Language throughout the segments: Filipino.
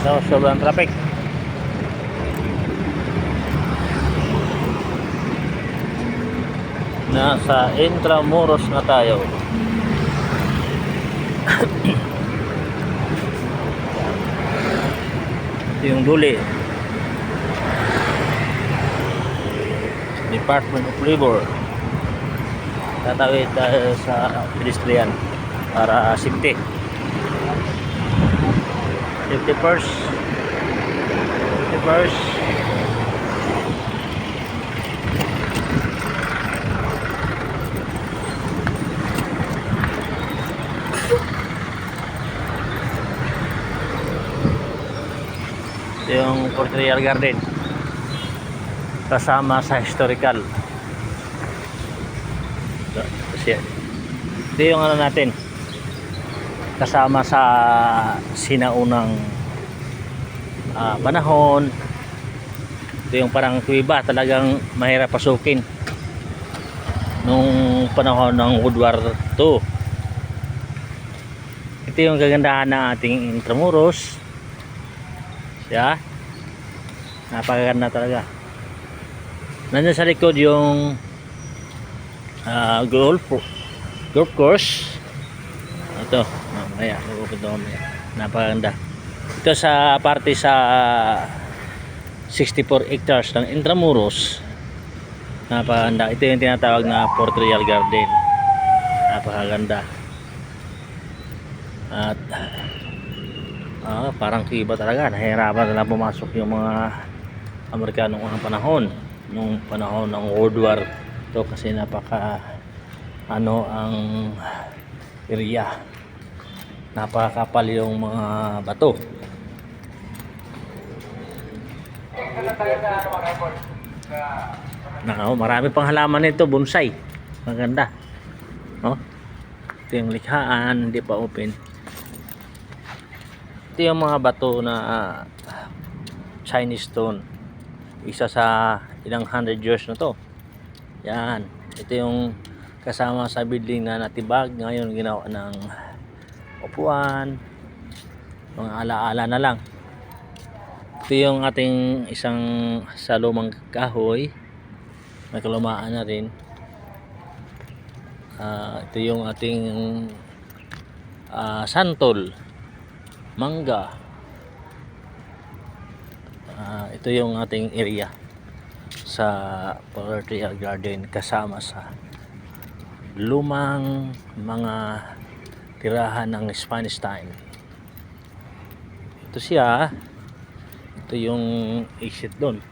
Ito, sobrang traffic. Nasa Intramuros na tayo. Ito yung Duli, Department of Labor. Tatawid tayo sa pedestrian para safety. Safety first. Safety first. Ito yung Portrial Garden kasama sa historical. Ito yung ano natin, kasama sa sinaunang panahon. Ito yung parang kuweba, talagang mahirap pasukin nung panahon ng World War II. Ito yung kagandahan ng ating Intramuros. Yeah. Napakaganda talaga. Nandiyan sa likod yung golf course. Ito, mamaya, pupunta mamaya. Napakaganda. Ito sa parte sa 64 hectares ng Intramuros. Napakaganda. Ito yung tinatawag na Portrial Garden. Napakaganda. At parang kiba talaga. Nahihirapan na pumasok yung mga Amerikano ng panahon. Nung panahon ng World War ito, kasi napaka ang area. Napakakapal yung mga bato. Marami pang halaman nito, bonsai. Maganda. Ito yung likhaan, hindi pa open. Ito yung mga bato na Chinese stone. Isa sa ilang 100 years na to. Yan. Ito yung kasama sa building na natibag. Ngayon ginawa ng upuan. Mga alaala na lang. Ito yung ating isang salumang kahoy. May kalumaan na rin. Ito yung ating santol. Mangga. Ito yung ating area sa Portrial Garden, kasama sa lumang mga tirahan ng Spanish time. Ito siya. Ito yung exit doon.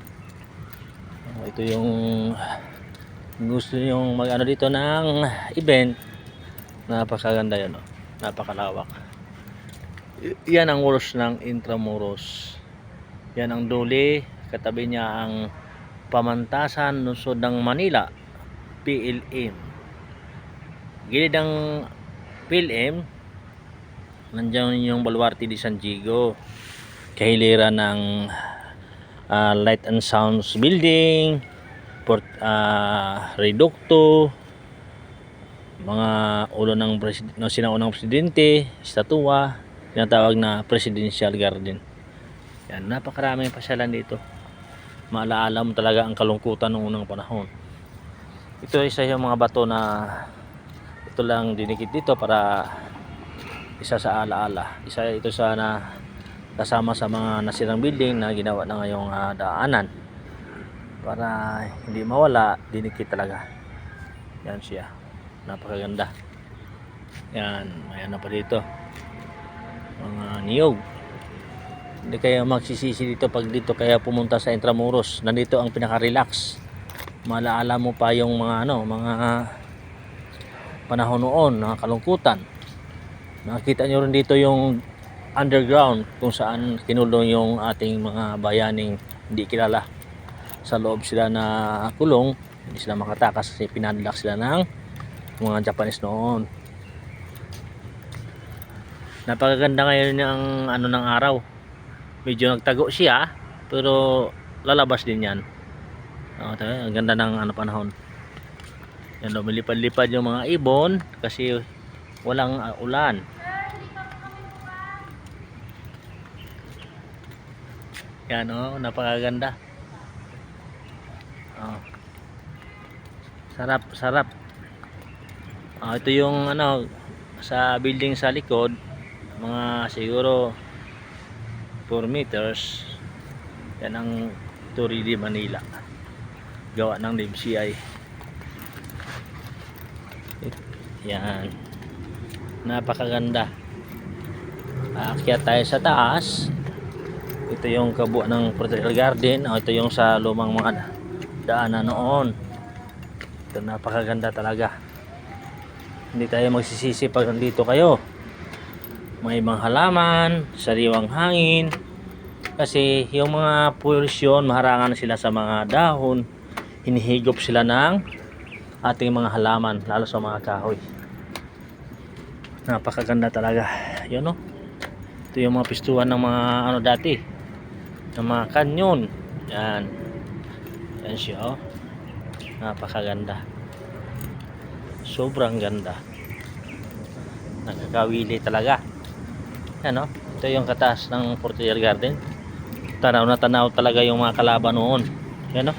Ito yung gusto yung mag-ano dito ng event. Napakaganda yun. Napakalawak. Yan ang ulos ng Intramuros. Yan ang Duli. Katabi niya ang Pamantasan, lungsod ng Manila, PLM. Gilid ng PLM, nandiyan yung Baluarte de San Diego. Kahiliran ng Light and Sounds Building, Reducto, mga ulo ng sinaunang presidente, estatua, tinatawag na Presidential Garden. Yan, napakaraming pasyalan dito. Maalaala mo talaga ang kalungkutan ng unang panahon. Ito isa yung mga bato na ito lang dinikit dito para isa sa alaala. Isa ito sa kasama sa mga nasirang building na ginawa na ngayong daanan. Para hindi mawala, dinikit talaga. Yan siya. Napakaganda. Yan, ayan na pa dito. Mga niyog. Hindi kayo magsisisi dito pag dito kaya pumunta sa Intramuros. Nandito ang pinaka-relax. Malaala mo pa yung mga mga panahon noon, mga kalungkutan. Nakita nyo rin dito yung underground kung saan kinulong yung ating mga bayaning hindi kilala. Sa loob sila na kulong, hindi sila makatakas kasi pinadlock sila ng mga Japanese noon. Napakaganda ngayon yung ng araw. Medyo nagtago siya pero lalabas din yan. Ang ganda ng panahon. Yan, lumilipad-lipad yung mga ibon kasi walang ulan. Yan oh, napakaganda. Oh. Sarap, sarap. Ito yung ano sa building sa likod, mga siguro 4 meters. Yan ang 2D Manila. Gawa ng DMCI. Yan. Napakaganda. Aakyat tayo sa taas. Ito yung kabuuan ng Portugal Garden. Ito yung sa lumang mga daanan noon. Ito napakaganda talaga. Hindi tayo magsisisi pag nandito kayo. May ibang halaman, sariwang hangin. Kasi yung mga polusyon, maharangan sila sa mga dahon. Hinihigop sila ng ating mga halaman, lalo sa mga kahoy. Napakaganda talaga. Yun, no? Ito yung mga pistuhan ng mga ano dati, ng mga kanyon. Yan. Yan siya, oh. Napakaganda. Sobrang ganda. Nakakawili talaga. Yan, no? Ito yung kataas ng Portugal Garden. Tanaw na tanaw talaga yung mga kalaban noon. Yan, no?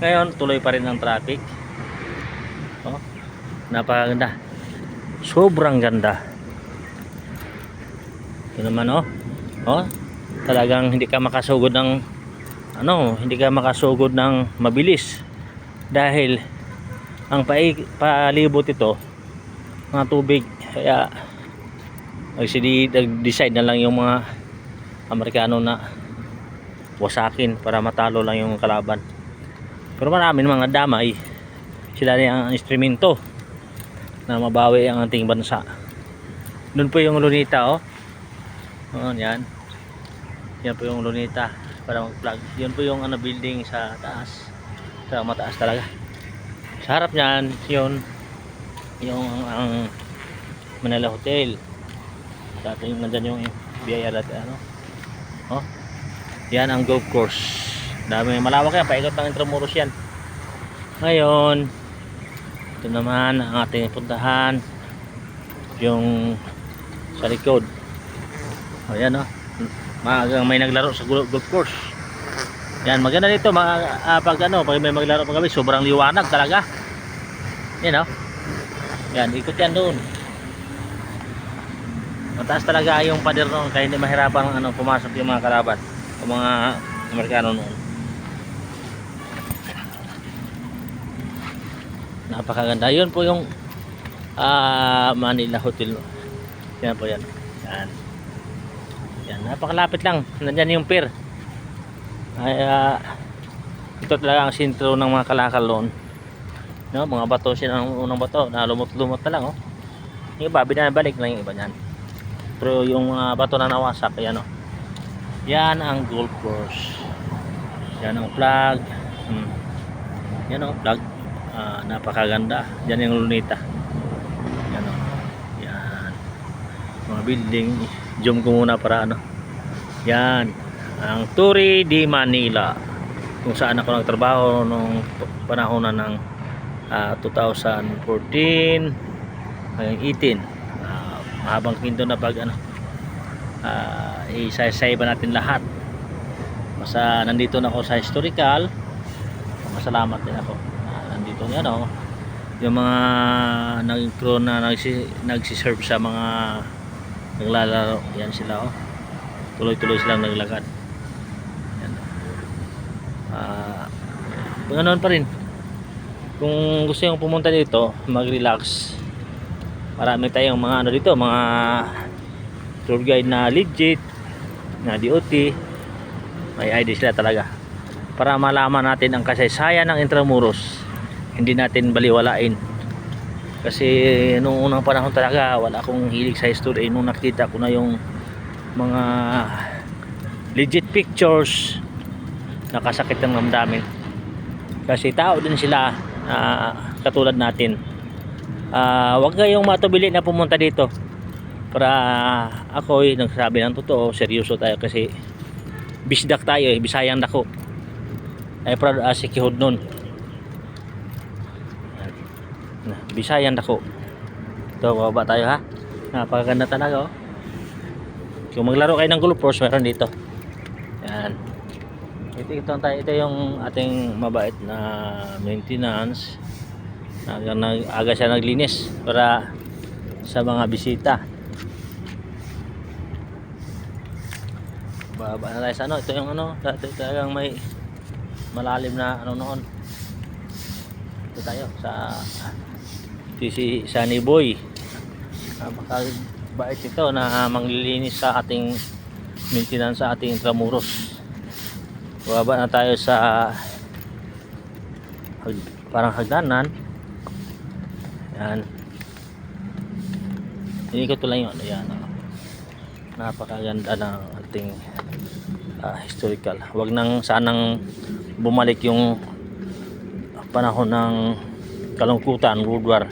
Ngayon, tuloy pa rin ang traffic. Oh, napakaganda. Sobrang ganda. Ito naman, oh. Oh, talagang hindi ka makasugod ng hindi ka makasugod ng mabilis dahil ang palibot ito mga tubig, kaya nag-decide na lang yung mga Amerikano na wasakin para matalo lang yung kalaban. Pero marami mga damay, sila rin ang instrumento na mabawi ang ating bansa. Doon po yung Lunita, oh. Yan. Yan po yung Lunita para mag-vlog. Yun po yung building sa taas. Sa mataas talaga. Sa harap niyan, yun yung ang Manila Hotel. Dati yung nandyan yung biyaya dati, ano. Oh. Yan ang golf course. Dami, malawak yan, paikot ng Intramuros yan. Ngayon, ito naman ang ating puntahan, yung sa likod. O yan, oh. May naglaro sa golf course. Yan, maganda dito pag may maglaro pag gabi, sobrang liwanag talaga. Yan, oh. Yan, ikot yan doon. Mataas talaga yung pader noon, kaya hindi mahirapan pumasok yung mga kalaban o mga Amerikano noon. Napakaganda. Yun po yung Manila Hotel. Yan po yan. Yan. Yan, napakalapit lang. Nandyan yung pier. Ay, ito talaga ang sentro ng mga kalakal noon. No, mga bato siya ng unang bato na lumot-lumot na lang, oh. Yung iba, binabalik lang yung iba niyan. Pero yung bato na nawasak, yan, oh. Yan ang golf course. Yan ang flag. Yan, oh, flag. Napakaganda. Yan yung Lunita. Yan, oh. Yan. Mga building. Zoom ko muna para Yan. Ang 2D Manila. Kung saan ako nagtrabaho nung panahon na ng 2014 hanggang 18. Mahabang kwento na pag isa-isa ba natin lahat. Basta nandito na ako sa historical. Masalamat din ako. Nandito yan, oh. Yung mga nag-crew na nagsiserve sa mga naglalaro, yan sila, oh. Tuloy-tuloy silang naglakad. Yan. Ganoon pa rin. Kung gusto yung pumunta dito, mag-relax. Marami tayong mga dito, mga tour guide na legit, na DOT. May ID sila talaga. Para malaman natin ang kasaysayan ng Intramuros. Hindi natin baliwalain. Kasi nung unang panahon talaga, wala akong hilig sa history. Nung nakita ko na yung mga legit pictures, nakasakit ng damdamin. Kasi tao din sila, katulad natin. Wag kayong matubili na pumunta dito. Para ako'y nagsabi ng totoo, seryoso tayo kasi bisdak tayo, Bisayang dako. Ay proud as ikihod nun. Bisayang dako. Ito, bababa tayo, ha. Napakaganda talaga, oh. Kung maglaro kayo ng golf course, meron dito. Yan. Ito yung ating mabait na maintenance. Aga siya naglinis para sa mga bisita. Baba na tayo sa ano. Ito yung ano, dati talagang may malalim na ano noon. Ito tayo sa si Sunny Boy. Napakabait ito na manglilinis sa ating maintenance sa ating Intramuros. Baba na tayo sa parang hagdanan. Yan. Inikot ko lang yun. Ayan. Napakaganda ng ating historical. Huwag nang sanang bumalik yung panahon ng kalungkutan, World War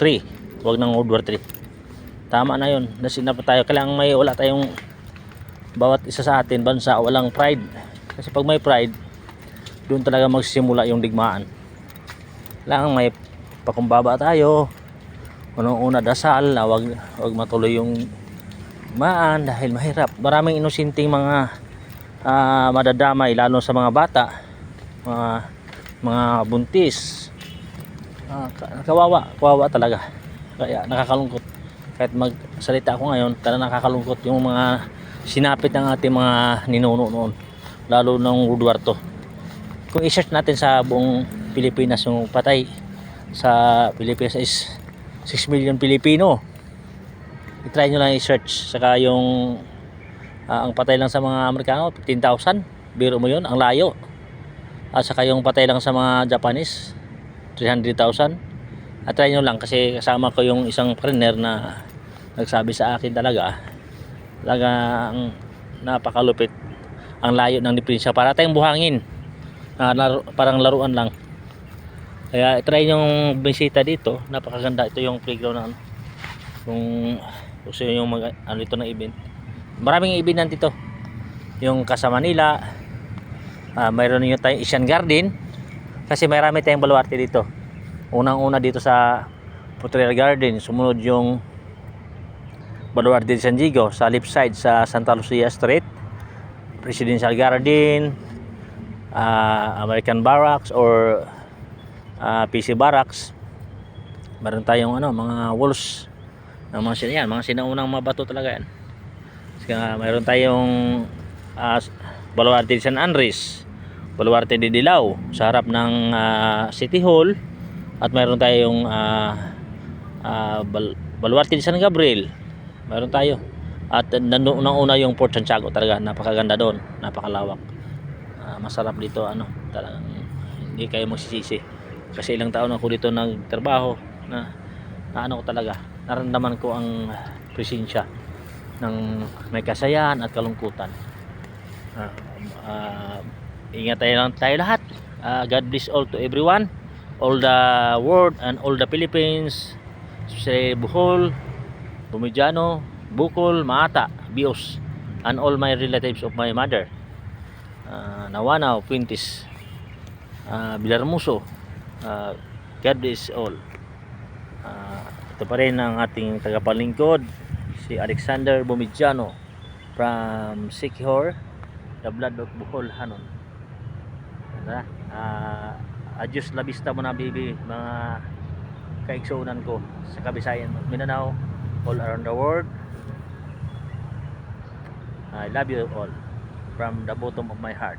3. Huwag nang World War 3. Tama na yun. Nasin na pa tayo. Kailangan wala tayong bawat isa sa atin bansa walang pride. Kasi pag may pride, doon talaga magsisimula yung digmaan. Kailangan may pakumbaba tayo. Unang-una dasal na wag matuloy yung digmaan dahil mahirap. Maraming inosenteng mga madadamay lalo sa mga bata, mga buntis. Kawawa talaga. Kaya nakakalungkot. Kahit magsalita ako ngayon, talagang nakakalungkot yung mga sinapit ng ating mga ninuno noon, lalo ng World War II. Kung i-search natin sa buong Pilipinas, yung patay sa Pilipinas is 6 million Pilipino. I-try nyo lang i-search. Saka yung ang patay lang sa mga Amerikano 15,000. Biro mo yun, ang layo. At saka yung patay lang sa mga Japanese 300,000. At try nyo lang kasi kasama ko yung isang partner na nagsabi sa akin talagang napakalupit ang layo ng diferensya. Para tayong buhangin. Parang laruan lang. Kaya try yung bisita dito. Napakaganda. Ito yung playground na kung gusto yung ito na event. Maraming event dito. Yung Casa Manila. Mayroon nyo tayong Asian Garden. Kasi marami tayong baluarte dito. Unang-una dito sa Potrero Garden. Sumunod yung Baluarte de San Diego sa left side sa Santa Lucia Street. Presidential Garden, American Barracks or PC Barracks. Meron tayong mga walls ng mga sinaunang mga bato talaga yan. Saka meron tayong Baluarte de San Andres, Baluarte de Dilao sa harap ng City Hall, at meron tayong Baluarte de San Gabriel. Meron tayo. At una yung Port Santiago talaga, napakaganda doon, napakalawak. Masarap dito, talagang hindi kayo magsisisi. Kasi ilang taon ako dito nagtrabaho na ko talaga, naramdaman ko ang presensya ng may kasayahan at kalungkutan. Ingat tayo lahat. God bless all to everyone, all the world and all the Philippines, especially Bohol, Bumidiano, Bukol, Maata, Bios, and all my relatives of my mother, Nawanaw, Puintis, Bilarmuso. God bless all. Ito pa rin ang ating tagapalingkod, si Alexander Bumidiano from Siquijor, the blood of Bohol, Hanon. Adios la vista muna, baby, mga kaigsunan ko sa Kabisayan, Mindanao, all around the world. I love you all from the bottom of my heart.